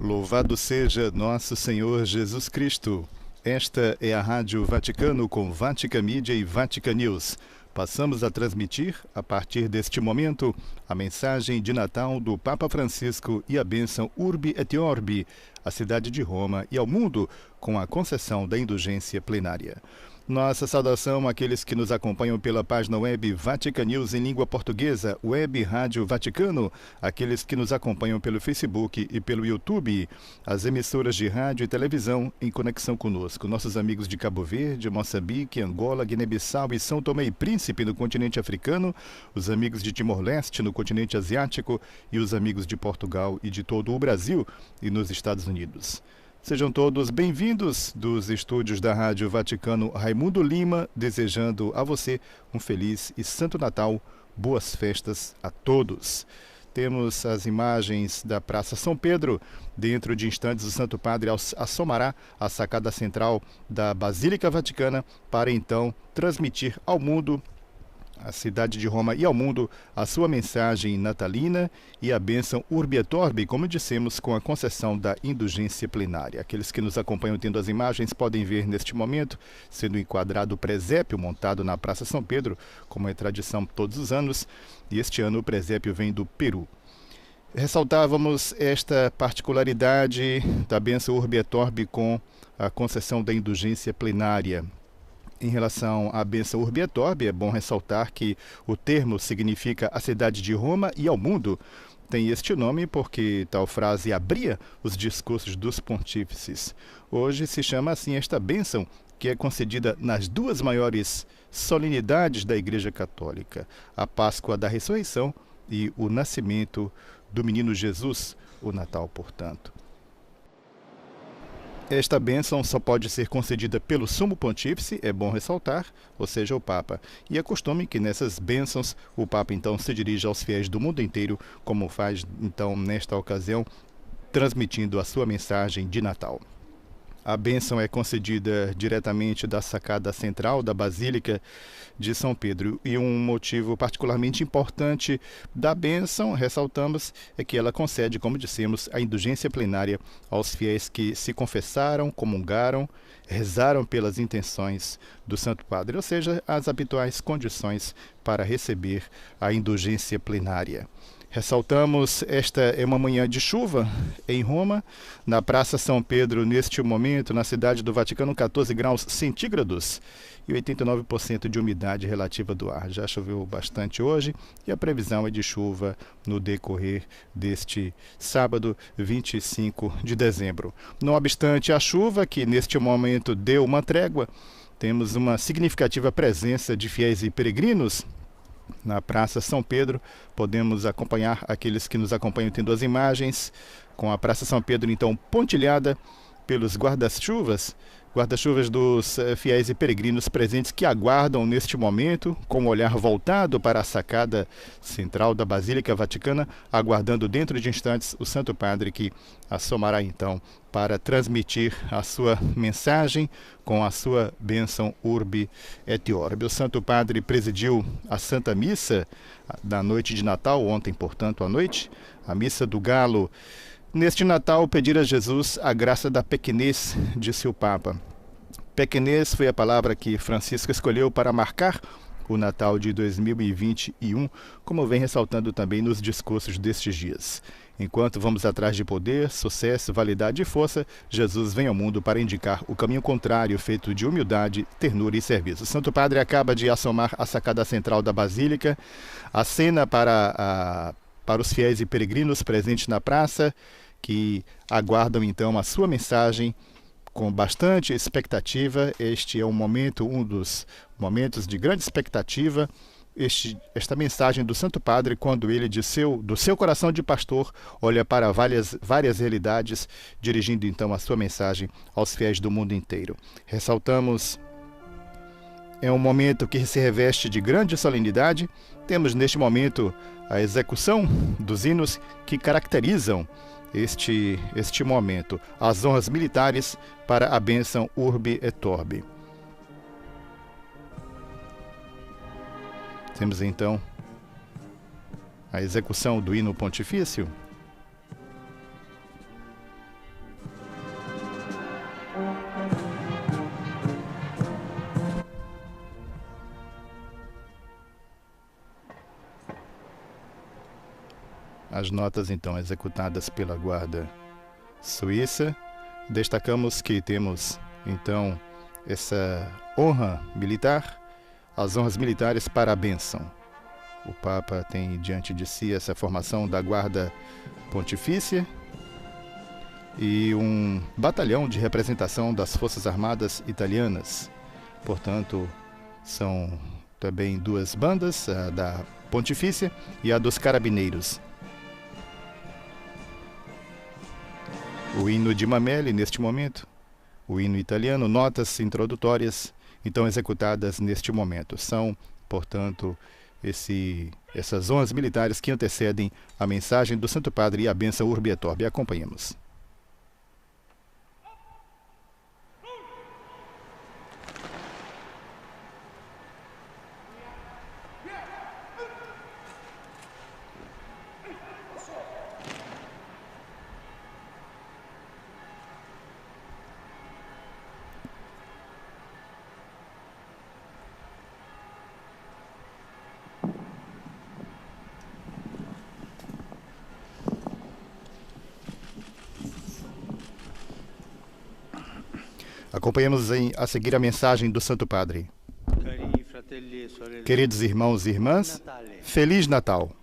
Louvado seja nosso Senhor Jesus Cristo. Esta é a Rádio Vaticano com Vatican Media e Vatican News. Passamos a transmitir, a partir deste momento, a mensagem de Natal do Papa Francisco e a bênção Urbi et Orbi, à cidade de Roma e ao mundo, com a concessão da indulgência plenária. Nossa saudação àqueles que nos acompanham pela página web Vatican News em língua portuguesa, Web Rádio Vaticano, aqueles que nos acompanham pelo Facebook e pelo YouTube, as emissoras de rádio e televisão em conexão conosco, nossos amigos de Cabo Verde, Moçambique, Angola, Guiné-Bissau e São Tomé e Príncipe no continente africano, os amigos de Timor-Leste no continente asiático e os amigos de Portugal e de todo o Brasil e nos Estados Unidos. Sejam todos bem-vindos dos estúdios da Rádio Vaticano. Raimundo Lima, desejando a você um feliz e santo Natal. Boas festas a todos. Temos as imagens da Praça São Pedro. Dentro de instantes, o Santo Padre assomará a sacada central da Basílica Vaticana para então transmitir ao mundo, à cidade de Roma e ao mundo, a sua mensagem natalina e a bênção Urbi et Orbi, como dissemos, com a concessão da indulgência plenária. Aqueles que nos acompanham tendo as imagens podem ver neste momento, sendo enquadrado o presépio montado na Praça São Pedro, como é tradição todos os anos, e este ano o presépio vem do Peru. Ressaltávamos esta particularidade da bênção Urbi et Orbi com a concessão da indulgência plenária. Em relação à bênção Urbi et Orbi, é bom ressaltar que o termo significa a cidade de Roma e ao mundo. Tem este nome porque tal frase abria os discursos dos pontífices. Hoje se chama assim esta bênção, que é concedida nas duas maiores solenidades da Igreja Católica, a Páscoa da Ressurreição e o nascimento do menino Jesus, o Natal, portanto. Esta bênção só pode ser concedida pelo Sumo Pontífice, é bom ressaltar, ou seja, o Papa. E é costume que nessas bênçãos o Papa então se dirija aos fiéis do mundo inteiro, como faz então nesta ocasião, transmitindo a sua mensagem de Natal. A bênção é concedida diretamente da sacada central da Basílica de São Pedro. E um motivo particularmente importante da bênção, ressaltamos, é que ela concede, como dissemos, a indulgência plenária aos fiéis que se confessaram, comungaram, rezaram pelas intenções do Santo Padre, ou seja, as habituais condições para receber a indulgência plenária. Ressaltamos, esta é uma manhã de chuva em Roma, na Praça São Pedro, neste momento, na cidade do Vaticano, 14 graus centígrados e 89% de umidade relativa do ar. Já choveu bastante hoje e a previsão é de chuva no decorrer deste sábado, 25 de dezembro. Não obstante a chuva, que neste momento deu uma trégua, temos uma significativa presença de fiéis e peregrinos na Praça São Pedro. Podemos acompanhar aqueles que nos acompanham tendo as imagens, com a Praça São Pedro então pontilhada pelos guarda-chuvas dos fiéis e peregrinos presentes que aguardam neste momento, com o olhar voltado para a sacada central da Basílica Vaticana, aguardando dentro de instantes o Santo Padre que assomará então para transmitir a sua mensagem com a sua bênção Urbi et Orbi. O Santo Padre presidiu a Santa Missa da noite de Natal, ontem, portanto, à noite, a Missa do Galo. Neste Natal, pedir a Jesus a graça da pequenez, disse o Papa. Pequenez foi a palavra que Francisco escolheu para marcar o Natal de 2021, como vem ressaltando também nos discursos destes dias. Enquanto vamos atrás de poder, sucesso, validade e força, Jesus vem ao mundo para indicar o caminho contrário, feito de humildade, ternura e serviço. O Santo Padre acaba de assomar a sacada central da Basílica, acena para os fiéis e peregrinos presentes na praça, que aguardam então a sua mensagem com bastante expectativa. Este é um dos momentos de grande expectativa, esta mensagem do Santo Padre, quando ele, do seu coração de pastor, olha para várias realidades, dirigindo então a sua mensagem aos fiéis do mundo inteiro. Ressaltamos, é um momento que se reveste de grande solenidade. Temos neste momento a execução dos hinos que caracterizam este momento, as honras militares para a bênção Urbi et Orbi. Temos então a execução do hino pontifício. As notas, então, executadas pela Guarda Suíça. Destacamos que temos, então, essa honra militar, as honras militares para a bênção. O Papa tem diante de si essa formação da Guarda Pontifícia e um batalhão de representação das Forças Armadas Italianas. Portanto, são também duas bandas, a da Pontifícia e a dos Carabineiros. O hino de Mameli, neste momento, o hino italiano, notas introdutórias, então executadas neste momento. São, portanto, essas honras militares que antecedem a mensagem do Santo Padre e a bênção Urbi et Orbi. Acompanhemos. Acompanhamos a seguir a mensagem do Santo Padre. Queridos irmãos e irmãs, Feliz Natal!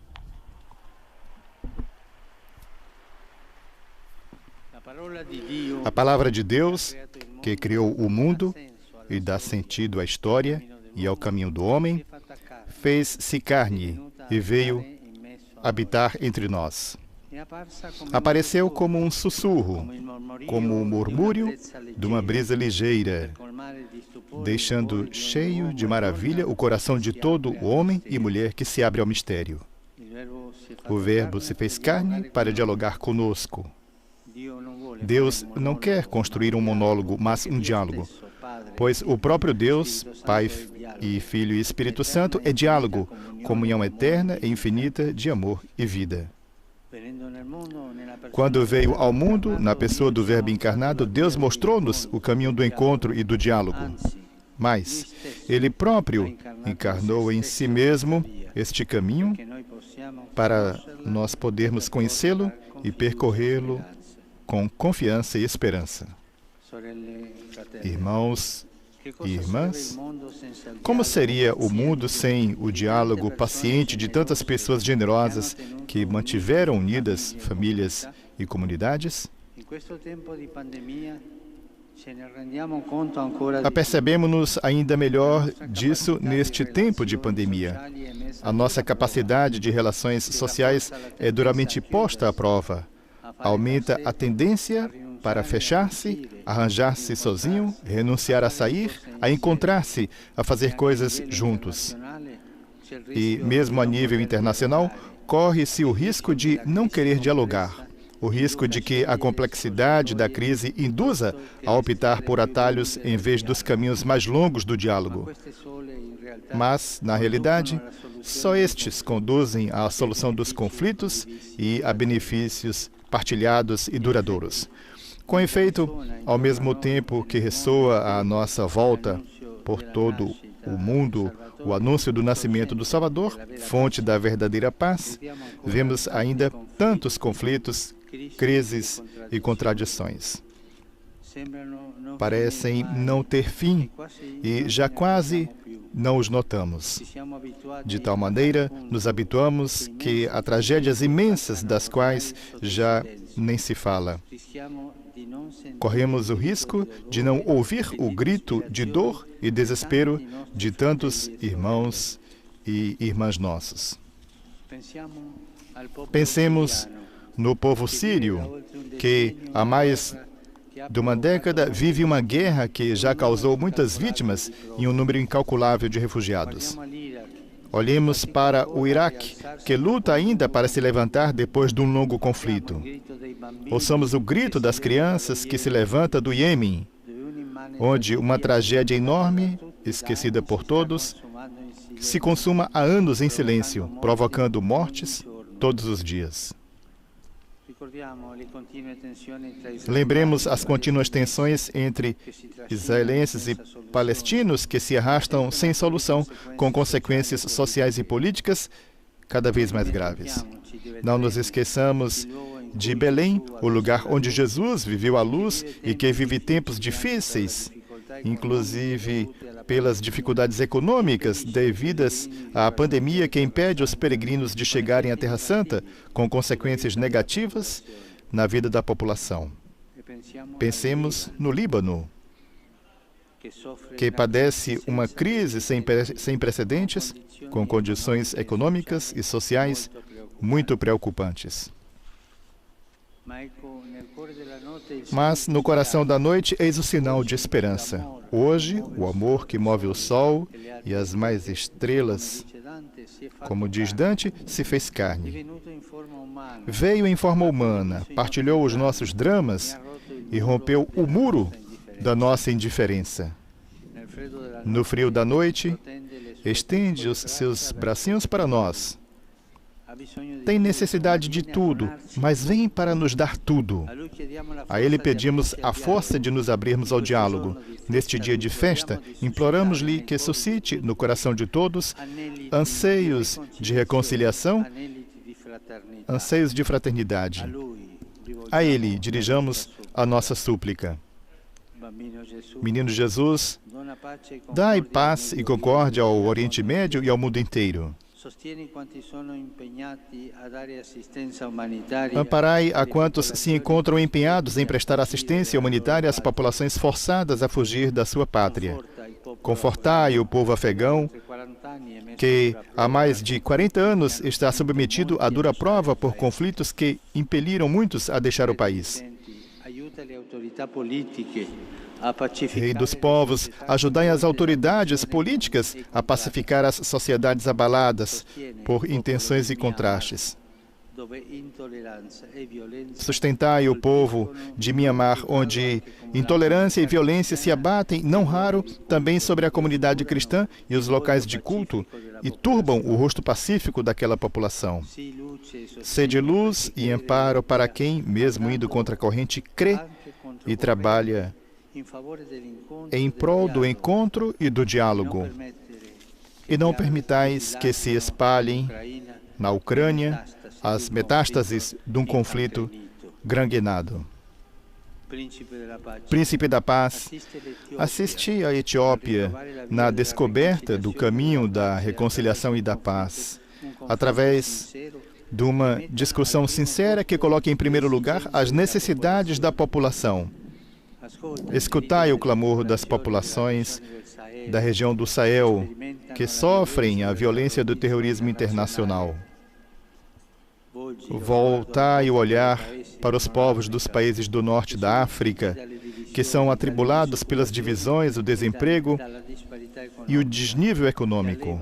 A palavra de Deus, que criou o mundo e dá sentido à história e ao caminho do homem, fez-se carne e veio habitar entre nós. Apareceu como um sussurro, como um murmúrio de uma brisa ligeira, deixando cheio de maravilha o coração de todo o homem e mulher que se abre ao mistério. O Verbo se fez carne para dialogar conosco. Deus não quer construir um monólogo, mas um diálogo, pois o próprio Deus, Pai e Filho e Espírito Santo, é diálogo, comunhão eterna e infinita de amor e vida. Quando veio ao mundo, na pessoa do Verbo encarnado, Deus mostrou-nos o caminho do encontro e do diálogo. Mas Ele próprio encarnou em si mesmo este caminho para nós podermos conhecê-lo e percorrê-lo com confiança e esperança. Irmãos e irmãs, como seria o mundo sem o diálogo paciente de tantas pessoas generosas que mantiveram unidas famílias e comunidades? Apercebemos-nos ainda melhor disso neste tempo de pandemia. A nossa capacidade de relações sociais é duramente posta à prova. Aumenta a tendência para fechar-se, arranjar-se sozinho, renunciar a sair, a encontrar-se, a fazer coisas juntos. E, mesmo a nível internacional, corre-se o risco de não querer dialogar, o risco de que a complexidade da crise induza a optar por atalhos em vez dos caminhos mais longos do diálogo. Mas, na realidade, só estes conduzem à solução dos conflitos e a benefícios partilhados e duradouros. Com efeito, ao mesmo tempo que ressoa à nossa volta por todo o mundo o anúncio do nascimento do Salvador, fonte da verdadeira paz, vemos ainda tantos conflitos, crises e contradições. Parecem não ter fim e já quase não os notamos. De tal maneira, nos habituamos que há tragédias imensas das quais já nem se fala. Corremos o risco de não ouvir o grito de dor e desespero de tantos irmãos e irmãs nossos. Pensemos no povo sírio, que há mais de uma década vive uma guerra que já causou muitas vítimas e um número incalculável de refugiados. Olhemos para o Iraque, que luta ainda para se levantar depois de um longo conflito. Ouçamos o grito das crianças que se levanta do Iêmen, onde uma tragédia enorme, esquecida por todos, se consuma há anos em silêncio, provocando mortes todos os dias. Lembremos as contínuas tensões entre israelenses e palestinos que se arrastam sem solução, com consequências sociais e políticas cada vez mais graves. Não nos esqueçamos de Belém, o lugar onde Jesus viveu a luz e que vive tempos difíceis, inclusive pelas dificuldades econômicas devidas à pandemia que impede os peregrinos de chegarem à Terra Santa, com consequências negativas na vida da população. Pensemos no Líbano, que padece uma crise sem precedentes, com condições econômicas e sociais muito preocupantes. Mas no coração da noite eis o sinal de esperança. Hoje, o amor que move o sol e as mais estrelas, como diz Dante, se fez carne. Veio em forma humana, partilhou os nossos dramas e rompeu o muro da nossa indiferença. No frio da noite, estende os seus bracinhos para nós. Tem necessidade de tudo, mas vem para nos dar tudo. A Ele pedimos a força de nos abrirmos ao diálogo. Neste dia de festa, imploramos-lhe que suscite no coração de todos anseios de reconciliação, anseios de fraternidade. A Ele dirijamos a nossa súplica. Menino Jesus, dai paz e concórdia ao Oriente Médio e ao mundo inteiro. Amparai a quantos se encontram empenhados em prestar assistência humanitária às populações forçadas a fugir da sua pátria. Confortai o povo afegão, que há mais de 40 anos está submetido à dura prova por conflitos que impeliram muitos a deixar o país. Rei dos povos, ajudai as autoridades políticas a pacificar as sociedades abaladas por intenções e contrastes. Sustentai o povo de Mianmar, onde intolerância e violência se abatem, não raro, também sobre a comunidade cristã e os locais de culto, e turbam o rosto pacífico daquela população. Sede luz e amparo para quem, mesmo indo contra a corrente, crê e trabalha em prol do encontro e do diálogo. E não permitais que se espalhem na Ucrânia as metástases de um conflito granguenado. Príncipe da paz, assisti a Etiópia na descoberta do caminho da reconciliação e da paz, através de uma discussão sincera que coloque em primeiro lugar as necessidades da população. Escutai o clamor das populações da região do Sahel, que sofrem a violência do terrorismo internacional. Voltai o olhar para os povos dos países do norte da África, que são atribulados pelas divisões, o desemprego e o desnível econômico,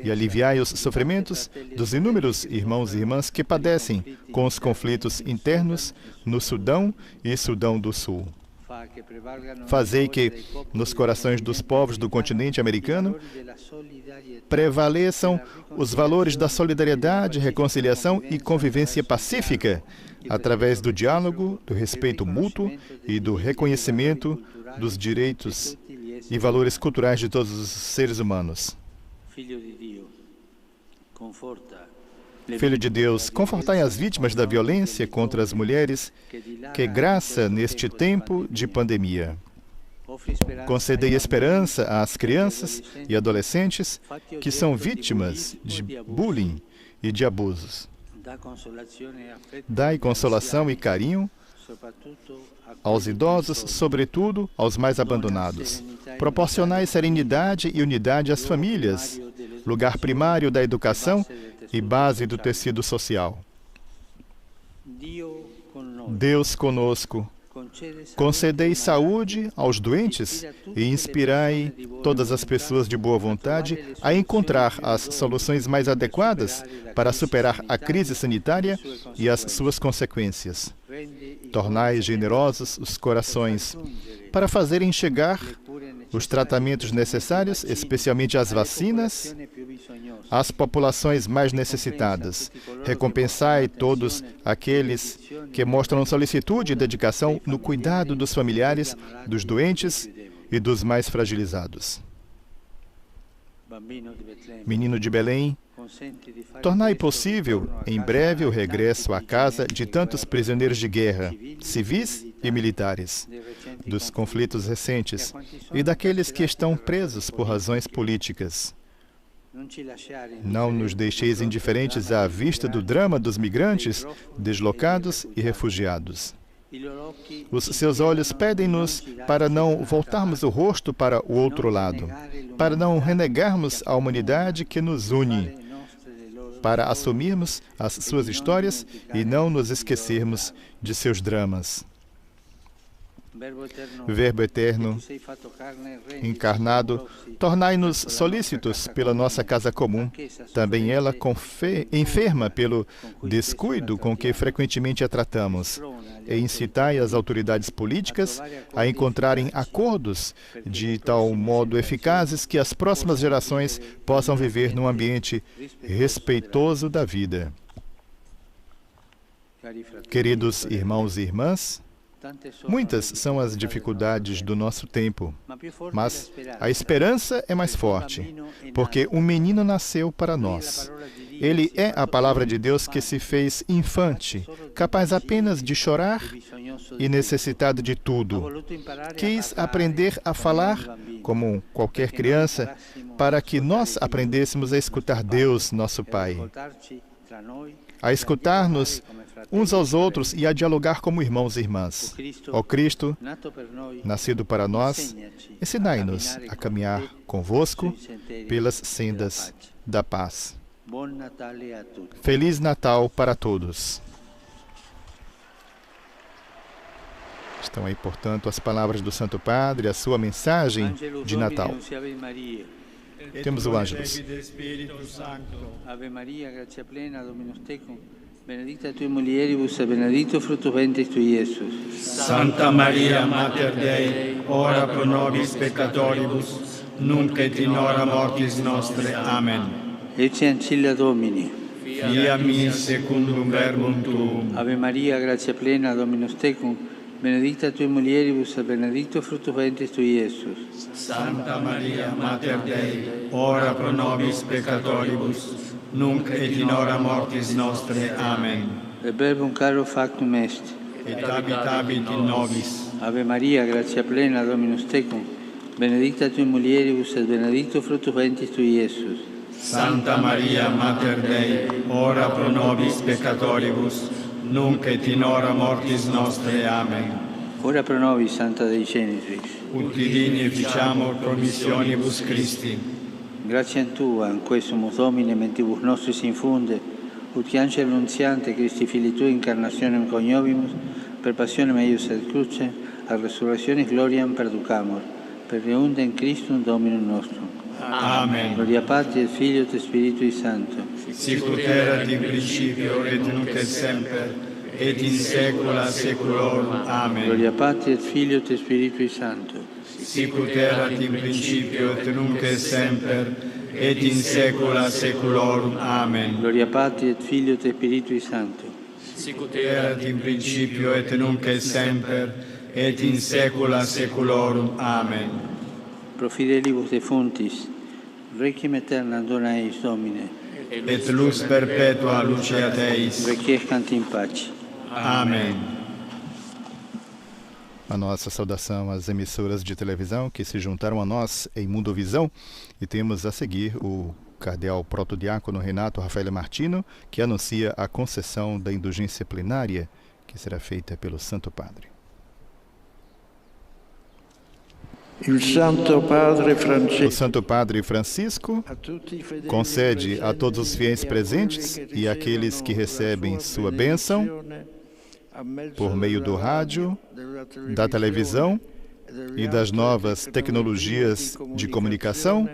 e aliviai os sofrimentos dos inúmeros irmãos e irmãs que padecem com os conflitos internos no Sudão e Sudão do Sul. Fazei que, nos corações dos povos do continente americano, prevaleçam os valores da solidariedade, reconciliação e convivência pacífica, através do diálogo, do respeito mútuo e do reconhecimento dos direitos e valores culturais de todos os seres humanos. Filho de Deus, confortai as vítimas da violência contra as mulheres, que graça neste tempo de pandemia. Concedei esperança às crianças e adolescentes que são vítimas de bullying e de abusos. Dai consolação e carinho aos idosos, sobretudo aos mais abandonados. Proporcionai serenidade e unidade às famílias, lugar primário da educação e base do tecido social. Deus conosco, concedei saúde aos doentes e inspirai todas as pessoas de boa vontade a encontrar as soluções mais adequadas para superar a crise sanitária e as suas consequências. Tornai generosos os corações para fazerem chegar os tratamentos necessários, especialmente as vacinas, às populações mais necessitadas. Recompensai todos aqueles que mostram solicitude e dedicação no cuidado dos familiares, dos doentes e dos mais fragilizados. Menino de Belém, Tornai possível, em breve, o regresso à casa de tantos prisioneiros de guerra, civis e militares, dos conflitos recentes e daqueles que estão presos por razões políticas. Não nos deixeis indiferentes à vista do drama dos migrantes, deslocados e refugiados. Os seus olhos pedem-nos para não voltarmos o rosto para o outro lado, para não renegarmos a humanidade que nos une, para assumirmos as suas histórias e não nos esquecermos de seus dramas. Verbo eterno, encarnado, tornai-nos solícitos pela nossa casa comum, também ela enferma pelo descuido com que frequentemente a tratamos, e incitai as autoridades políticas a encontrarem acordos de tal modo eficazes que as próximas gerações possam viver num ambiente respeitoso da vida. Queridos irmãos e irmãs, muitas são as dificuldades do nosso tempo, mas a esperança é mais forte, porque um menino nasceu para nós. Ele é a palavra de Deus que se fez infante, capaz apenas de chorar e necessitado de tudo. Quis aprender a falar, como qualquer criança, para que nós aprendêssemos a escutar Deus, nosso Pai, a escutar-nos uns aos outros e a dialogar como irmãos e irmãs. Ó Cristo, nascido para nós, ensinai-nos a caminhar convosco pelas sendas da paz. Feliz Natal para todos. Estão aí, portanto, as palavras do Santo Padre, a sua mensagem de Natal. Temos o Ângelus. Ave Maria, gratia plena, Dominus tecum, benedicta tui mulieribus, et benedictus fructus ventris tui, Iesus. Santa Maria, Mater Dei, ora pro nobis peccatoribus, nunc et in hora mortis nostre. Amen. Ecce ancilla Domini. Via mi secundum verbum tuum. Ave Maria, gratia plena, Dominus tecum, benedicta tui mulieribus, et benedictus fructus ventris tui, Iesus. Santa Maria, Mater Dei, ora pro nobis peccatoribus, nunc et in hora mortis nostre. Amen. Et verbum caro factum est. Et habitabit in nobis. Ave Maria, gratia plena, Dominus tecum, benedicta tui mulieribus, et benedictus fructus ventris tui, Iesus. Santa Maria, Mater Dei, ora pro nobis peccatoribus, nunc et in hora mortis nostre. Amen. Ora pro nobis, Santa Dei Genitrix. Ut divini efficiamur promissionibus Christi. Gratiam Tua, in quesumus Domine, mentibus nostris infunde, ut che angelo annunziante Christi Filii Tui incarnationem coniovimus, per passionem eius et crucem, a resurrectionis gloriam perducamur, per reundem Christum Dominum nostrum. Amen. Gloria Patri et Filio et Spiritui Sancto. Sicut erat in principio et nunc et semper, et in saecula saeculorum. Amen. Gloria Patri et Filio et Spiritui Sancto. Sicut erat in principio et nunc et semper, et in saecula saeculorum. Amen. Gloria Patri et Filio et Spiritui Sancto. Sicut erat in principio et nunc et semper, et in saecula saeculorum. Amen. Pro fidelibus defuntis, requiem aeternam dona eis, Domine. Et lux perpetua luceat eis. Requiescant in pace. Amém. A nossa saudação às emissoras de televisão que se juntaram a nós em Mundovisão. E temos a seguir o cardeal protodiácono Renato Rafael Martino, que anuncia a concessão da indulgência plenária, que será feita pelo Santo Padre. O Santo Padre Francisco concede a todos os fiéis presentes e àqueles que recebem sua bênção por meio do rádio, da televisão e das novas tecnologias de comunicação,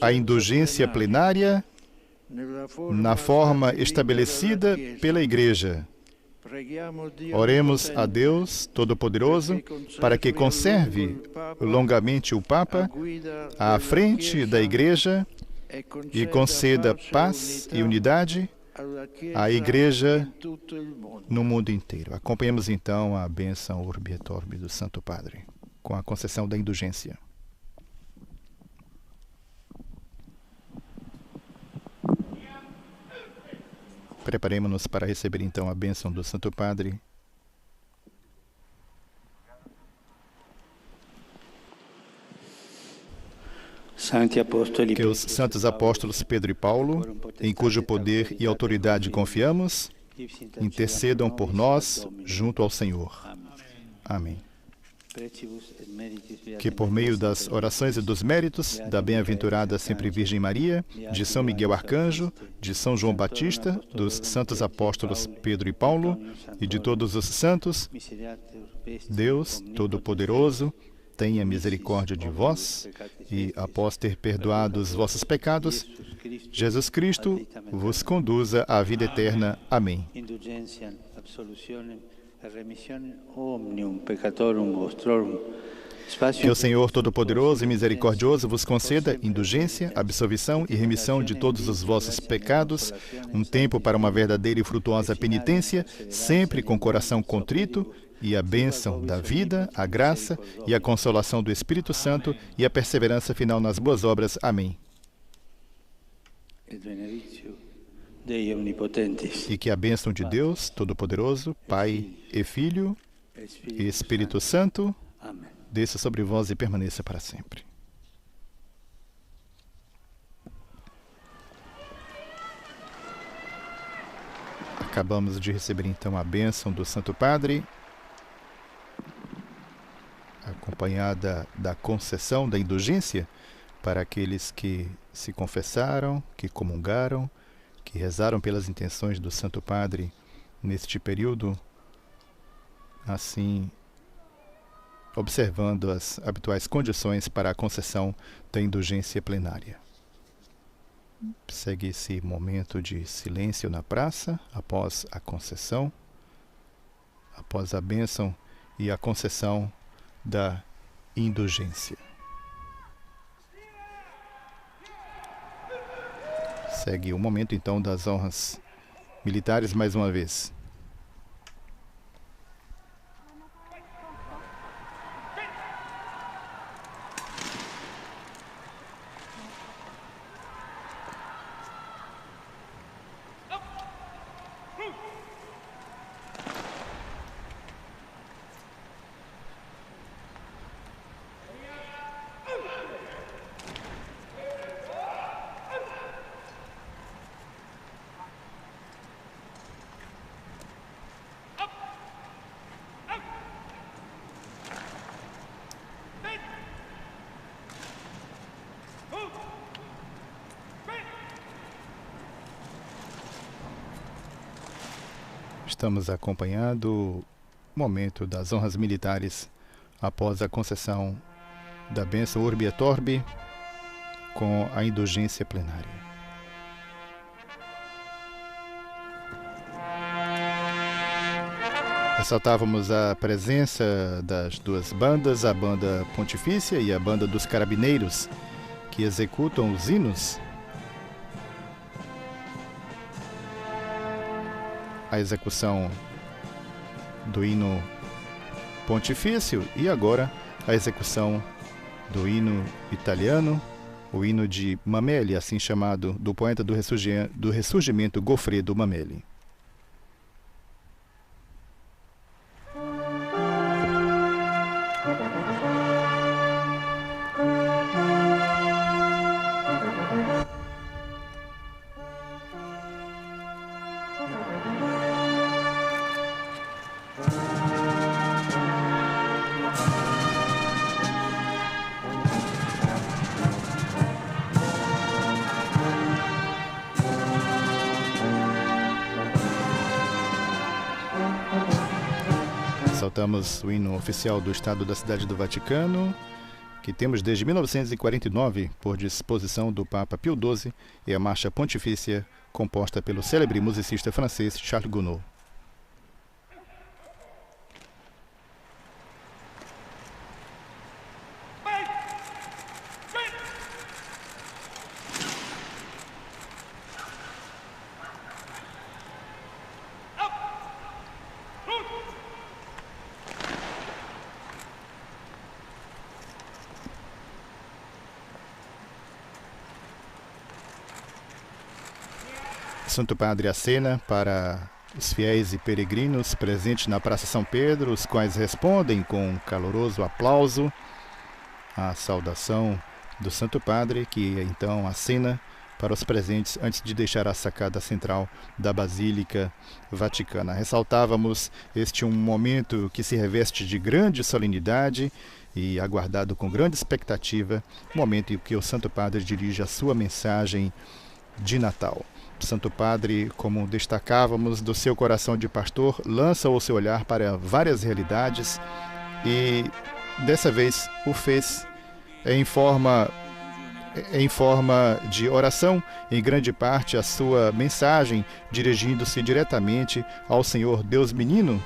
a indulgência plenária na forma estabelecida pela Igreja. Oremos a Deus Todo-Poderoso para que conserve longamente o Papa à frente da Igreja e conceda paz e unidade à Igreja no mundo inteiro. Acompanhemos então a bênção Urbi et Orbi do Santo Padre, com a concessão da indulgência. Preparemos-nos para receber então a bênção do Santo Padre. Que os santos apóstolos Pedro e Paulo, em cujo poder e autoridade confiamos, intercedam por nós junto ao Senhor. Amém. Que por meio das orações e dos méritos da bem-aventurada Sempre Virgem Maria, de São Miguel Arcanjo, de São João Batista, dos santos apóstolos Pedro e Paulo e de todos os santos, Deus Todo-Poderoso, tenha misericórdia de vós e, após ter perdoado os vossos pecados, Jesus Cristo vos conduza à vida eterna. Amém. Que o Senhor Todo-Poderoso e Misericordioso vos conceda indulgência, absolvição e remissão de todos os vossos pecados, um tempo para uma verdadeira e frutuosa penitência, sempre com coração contrito, e a bênção da vida, a graça e a consolação do Espírito Santo e a perseverança final nas boas obras. Amém. E que a bênção de Deus Todo-Poderoso, Pai e Filho e Espírito Santo, desça sobre vós e permaneça para sempre. Acabamos de receber então a bênção do Santo Padre, acompanhada da concessão da indulgência para aqueles que se confessaram, que comungaram, que rezaram pelas intenções do Santo Padre neste período, assim observando as habituais condições para a concessão da indulgência plenária. Segue esse momento de silêncio na praça, após a concessão, após a bênção e a concessão da indulgência. Segue o momento, então, das honras militares mais uma vez. Estamos acompanhando o momento das honras militares após a concessão da bênção Urbi et Orbi com a indulgência plenária. Ressaltávamos a presença das duas bandas, a banda pontifícia e a banda dos carabineiros, que executam os hinos. A execução do hino pontifício e agora a execução do hino italiano, o hino de Mameli, assim chamado do poeta do ressurgimento Goffredo Mameli. Saltamos o hino oficial do Estado da Cidade do Vaticano, que temos desde 1949, por disposição do Papa Pio XII, e a marcha pontifícia composta pelo célebre musicista francês Charles Gounod. Santo Padre acena para os fiéis e peregrinos presentes na Praça São Pedro, os quais respondem com um caloroso aplauso à saudação do Santo Padre, que então acena para os presentes antes de deixar a sacada central da Basílica Vaticana. Ressaltávamos este um momento que se reveste de grande solenidade e aguardado com grande expectativa, momento em que o Santo Padre dirige a sua mensagem de Natal. O Santo Padre, como destacávamos, do seu coração de pastor, lança o seu olhar para várias realidades e dessa vez o fez em forma de oração, em grande parte a sua mensagem dirigindo-se diretamente ao Senhor Deus Menino,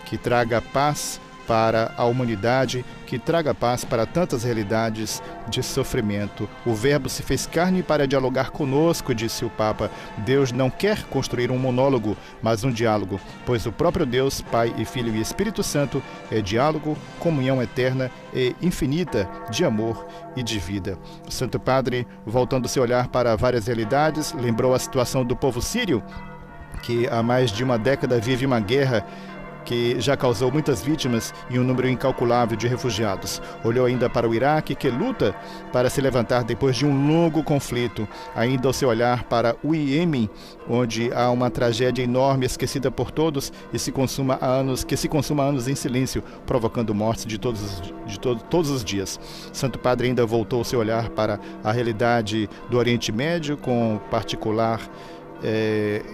que traga paz para a humanidade, que traga paz para tantas realidades de sofrimento. O Verbo se fez carne para dialogar conosco, disse o Papa. Deus não quer construir um monólogo, mas um diálogo, pois o próprio Deus, Pai e Filho e Espírito Santo, é diálogo, comunhão eterna e infinita de amor e de vida. O Santo Padre, voltando seu olhar para várias realidades, lembrou a situação do povo sírio, que há mais de uma década vive uma guerra que já causou muitas vítimas e um número incalculável de refugiados. Olhou ainda para o Iraque, que luta para se levantar depois de um longo conflito. Ainda o seu olhar para o Iêmen, onde há uma tragédia enorme esquecida por todos e se consuma há anos em silêncio, provocando mortes de todos os dias. Santo Padre ainda voltou o seu olhar para a realidade do Oriente Médio, com particular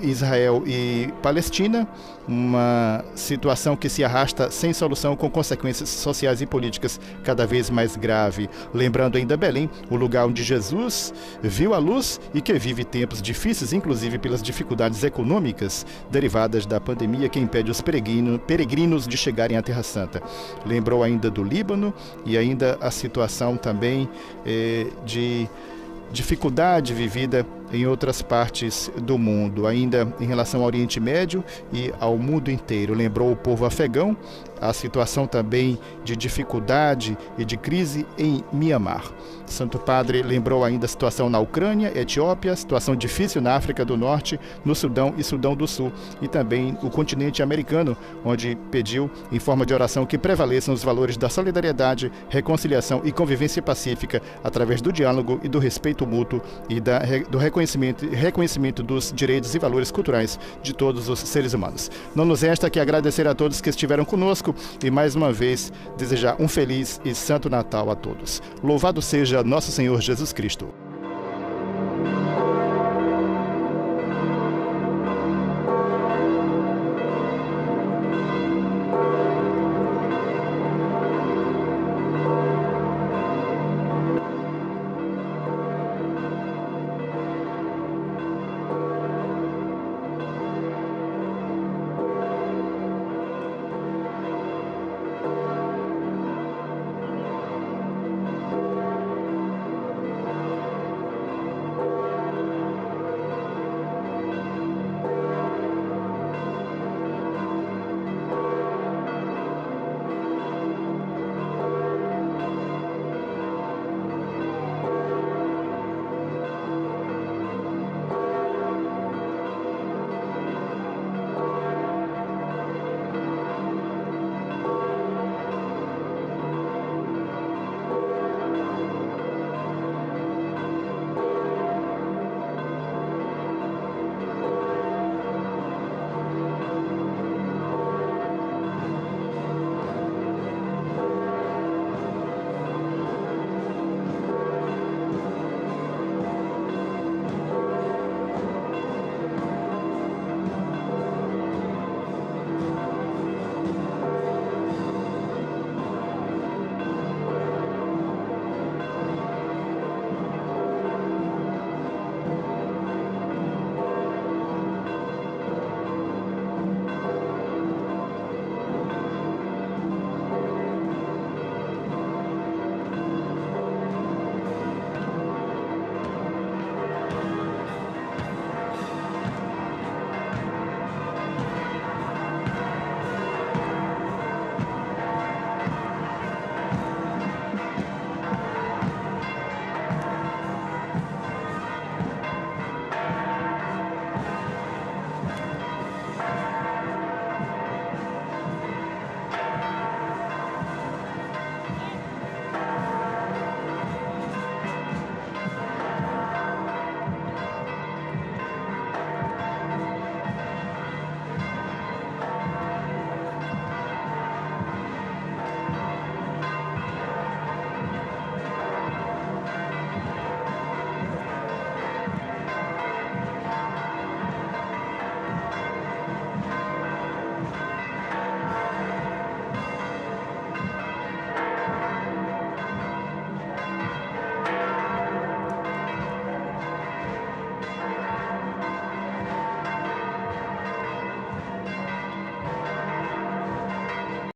Israel e Palestina, uma situação que se arrasta sem solução, com consequências sociais e políticas cada vez mais grave. Lembrando ainda Belém, o lugar onde Jesus viu a luz e que vive tempos difíceis, inclusive pelas dificuldades econômicas derivadas da pandemia que impede os peregrinos de chegarem à Terra Santa. Lembrou ainda do Líbano e ainda a situação também de dificuldade vivida em outras partes do mundo, ainda em relação ao Oriente Médio e ao mundo inteiro. Lembrou o povo afegão, a situação também de dificuldade e de crise em Mianmar. Santo Padre lembrou ainda a situação na Ucrânia, Etiópia, situação difícil na África do Norte, no Sudão e Sudão do Sul, e também o continente americano, onde pediu, em forma de oração, que prevaleçam os valores da solidariedade, reconciliação e convivência pacífica através do diálogo e do respeito mútuo e do reconhecimento dos direitos e valores culturais de todos os seres humanos. Não nos resta que agradecer a todos que estiveram conosco e mais uma vez desejar um feliz e santo Natal a todos. Louvado seja nosso Senhor Jesus Cristo.